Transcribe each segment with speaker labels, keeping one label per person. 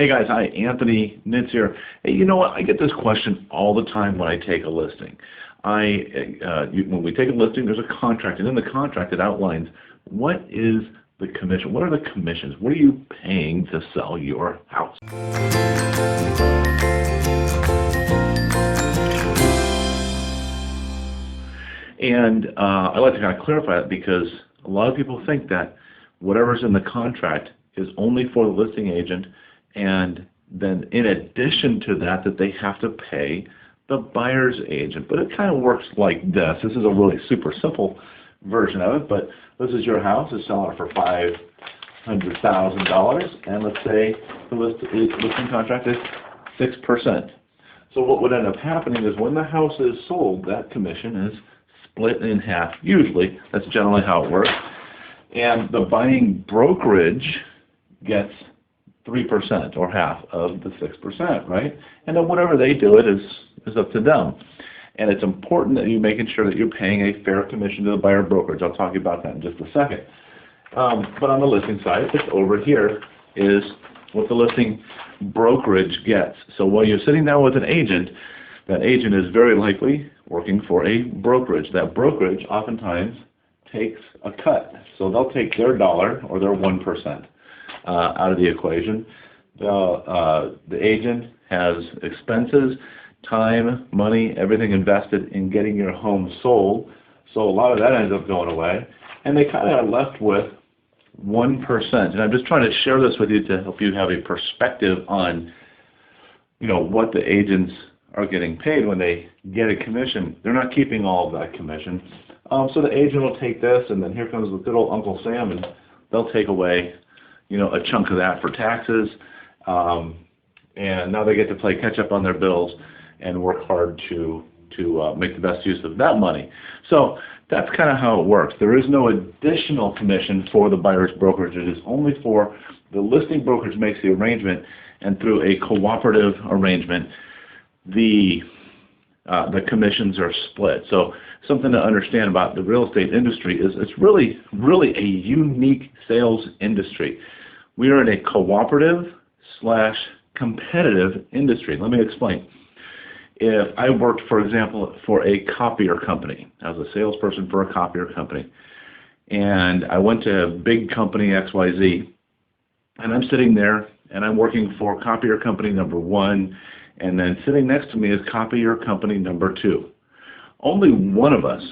Speaker 1: Hey guys, hi, Anthony Nitz here. Hey, you know what? I get this question all the time when I take a listing. When we take a listing, there's a contract, and in the contract it outlines what is the commission, what are the commissions, what are you paying to sell your house? And I like to kind of clarify that because a lot of people think that whatever's in the contract is only for the listing agent, and then in addition to that, that they have to pay the buyer's agent. But it kind of works like this. This is a really super simple version of it, but this is your house. It's selling it for $500,000, and let's say the listing contract is 6%. So what would end up happening is when the house is sold, that commission is split in half. Usually, that's generally how it works. And the buying brokerage gets 3% or half of the 6%, right? And then whatever they do it is up to them. And it's important that you're making sure that you're paying a fair commission to the buyer brokerage. I'll talk about that in just a second. But on the listing side, it's over here is what the listing brokerage gets. So while you're sitting down with an agent, that agent is very likely working for a brokerage. That brokerage oftentimes takes a cut. So they'll take their dollar or their 1%. Out of the equation. The agent has expenses, time, money, everything invested in getting your home sold. So a lot of that ends up going away. And they kind of are left with 1%. And I'm just trying to share this with you to help you have a perspective on, what the agents are getting paid when they get a commission. They're not keeping all of that commission. So the agent will take this, and then here comes the good old Uncle Sam, and they'll take away a chunk of that for taxes, and now they get to play catch up on their bills and work hard to make the best use of that money. So that's kind of how it works. There is no additional commission for the buyer's brokerage. It is only for the listing brokerage makes the arrangement, and through a cooperative arrangement, the commissions are split. So something to understand about the real estate industry is it's really a unique sales industry. We are in a cooperative/competitive industry. Let me explain. If I worked, for example, for a copier company, I was a salesperson for a copier company, and I went to big company XYZ, and I'm sitting there, and I'm working for copier company number 1, and then sitting next to me is copier company number 2. Only one of us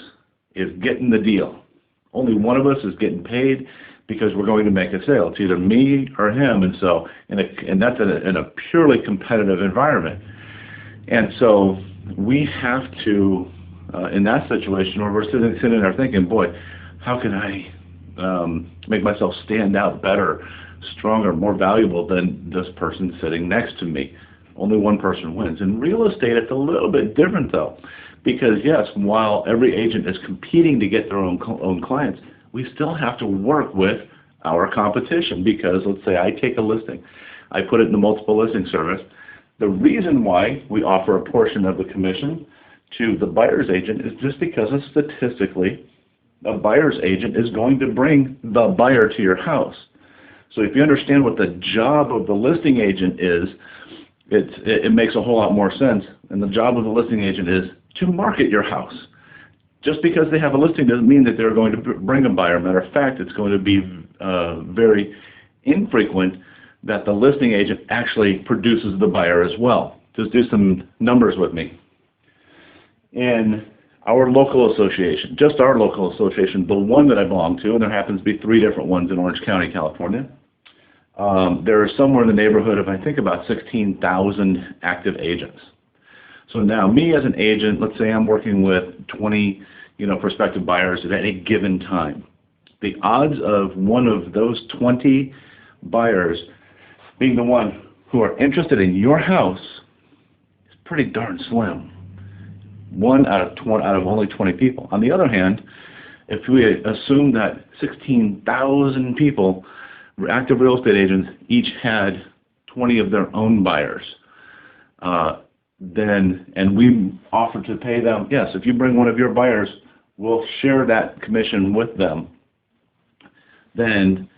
Speaker 1: is getting the deal. Only one of us is getting paid because we're going to make a sale. It's either me or him, and that's in a purely competitive environment. And so we have to, in that situation, where we're sitting there thinking, boy, how can I make myself stand out better, stronger, more valuable than this person sitting next to me? Only one person wins. In real estate, it's a little bit different, though, because yes, while every agent is competing to get their own clients, we still have to work with our competition. Because let's say I take a listing, I put it in the multiple listing service. The reason why we offer a portion of the commission to the buyer's agent is just because statistically, the buyer's agent is going to bring the buyer to your house. So if you understand what the job of the listing agent is, it makes a whole lot more sense. And the job of the listing agent is to market your house. Just because they have a listing doesn't mean that they're going to bring a buyer. Matter of fact, it's going to be very infrequent that the listing agent actually produces the buyer as well. Just do some numbers with me. In our local association, just our local association, the one that I belong to, and there happens to be 3 different ones in Orange County, California, there are somewhere in the neighborhood of, I think, about 16,000 active agents. So now, me as an agent, let's say I'm working with 20, prospective buyers at any given time. The odds of one of those 20 buyers being the one who are interested in your house is pretty darn slim. 1 out of only 20 people. On the other hand, if we assume that 16,000 people, active real estate agents, each had 20 of their own buyers, and we offer to pay them, yes, if you bring one of your buyers, we'll share that commission with them, then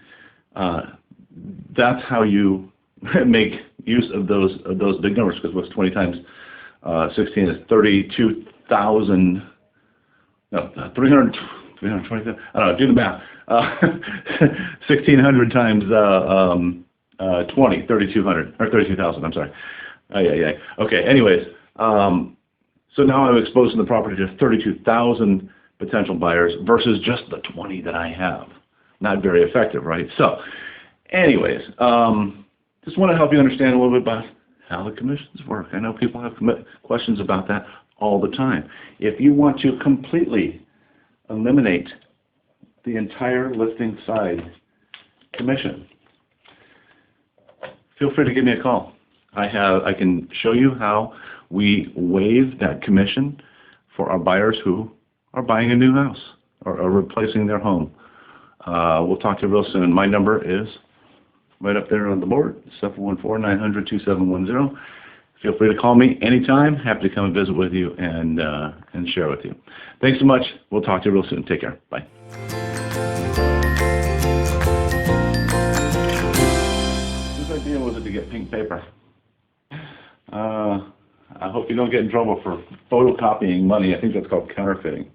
Speaker 1: that's how you make use of those big numbers, because what's 20 times 16 is 32,000. No, 320. I don't know. Do the math. 1,600 times 20, 3,200 or 32,000. I'm sorry. Yeah. Okay. Anyways, so now I'm exposing the property to 32,000 potential buyers versus just the 20 that I have. Not very effective, right? So, anyways, just want to help you understand a little bit about how the commissions work. I know people have questions about that all the time. If you want to completely eliminate the entire listing side commission, feel free to give me a call. I can show you how we waive that commission for our buyers who are buying a new house or are replacing their home. We'll talk to you real soon. My number is right up there on the board, 714-900-2710. Feel free to call me anytime. Happy to come and visit with you and share with you. Thanks so much. We'll talk to you real soon. Take care. Bye. Whose idea was it to get pink paper? I hope you don't get in trouble for photocopying money. I think that's called counterfeiting.